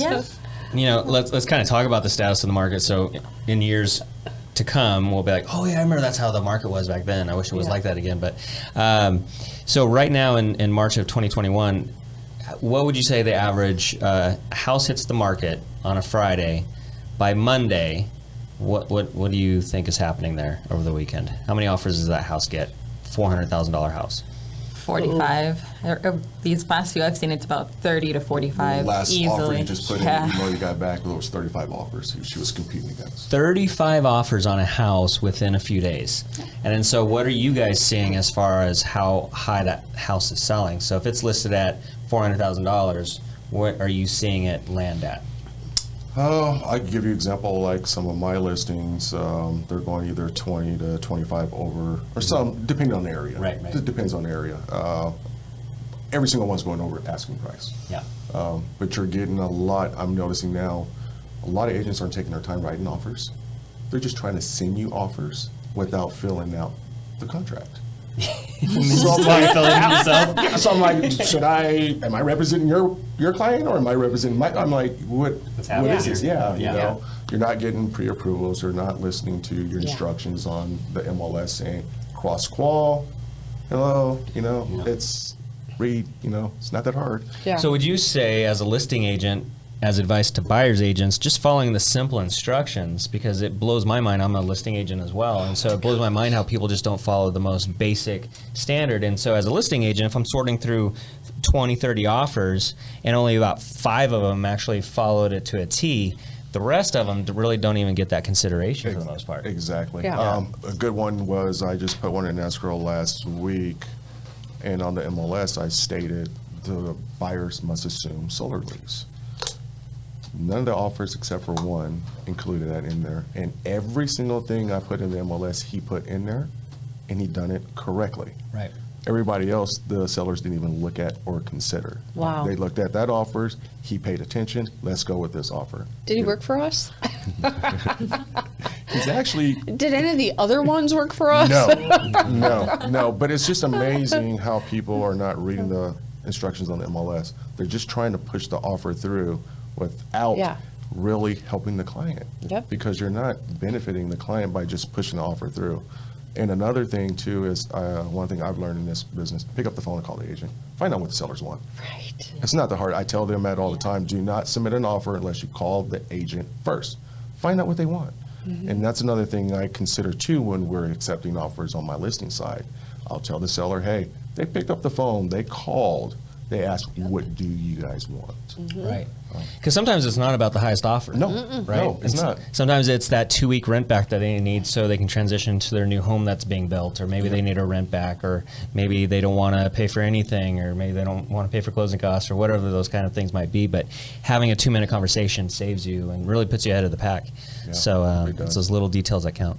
Yes. Let's kind of talk about the status of the market. So in years to come, we'll be like, oh yeah, I remember that's how the market was back then. I wish it was like that again. But so right now in March of 2021, what would you say the average house hits the market on a Friday? By Monday, what do you think is happening there over the weekend? How many offers does that house get? $400,000 house. 45. These past few I've seen it's about 30 to 45 Last easily. offer you just put in, the email you got back, there was 35 offers she was competing against. 35 offers on a house within a few days. And then so what are you guys seeing as far as how high that house is selling? So if it's listed at $400,000, what are you seeing it land at? I can give you an example, like some of my listings, they're going either 20 to 25 over, or some, depending on the area. Right. It depends on the area. Every single one's going over asking price. Yeah. But you're getting a lot, I'm noticing now, a lot of agents aren't taking their time writing offers. They're just trying to send you offers without filling out the contract. So I'm like, am I representing your client or am I representing I'm like, what is this? Yeah, you know, you're not getting pre-approvals, you're not listening to your instructions on the MLS saying cross-qual, hello, it's read, it's not that hard. Yeah. So would you say as a listing agent, as advice to buyer's agents, just following the simple instructions, because it blows my mind. I'm a listing agent as well, and so it blows my mind how people just don't follow the most basic standard. And so as a listing agent, if I'm sorting through 20, 30 offers and only about 5 of them actually followed it to a T, the rest of them really don't even get that consideration for the most part. Exactly. Yeah. A good one was I just put one in escrow last week, and on the MLS I stated the buyers must assume solar lease. None of the offers except for one included that in there. And every single thing I put in the MLS, he put in there, and he done it correctly. Right. Everybody else, the sellers didn't even look at or consider. Wow. They looked at that offers, he paid attention, let's go with this offer. Did he work for us? He's actually, Did any of the other ones work for us? no. But it's just amazing how people are not reading the instructions on the MLS. They're just trying to push the offer through without really helping the client. Yep. Because you're not benefiting the client by just pushing the offer through. And another thing too is one thing I've learned in this business: pick up the phone and call the agent. Find out what the sellers want. Right. It's not that hard. I tell them that all the time. Do not submit an offer unless you call the agent first. Find out what they want. And that's another thing I consider too when we're accepting offers on my listing side. I'll tell the seller, hey, they picked up the phone, they called, they asked, what do you guys want? Right. Because sometimes it's not about the highest offer. No, right? no, it's not. Sometimes it's that 2-week rent back that they need so they can transition to their new home that's being built, or maybe they need a rent back, or maybe they don't want to pay for anything, or maybe they don't want to pay for closing costs, or whatever those kind of things might be. But having a 2-minute conversation saves you and really puts you ahead of the pack. Yeah, So it does. it's those little details that count.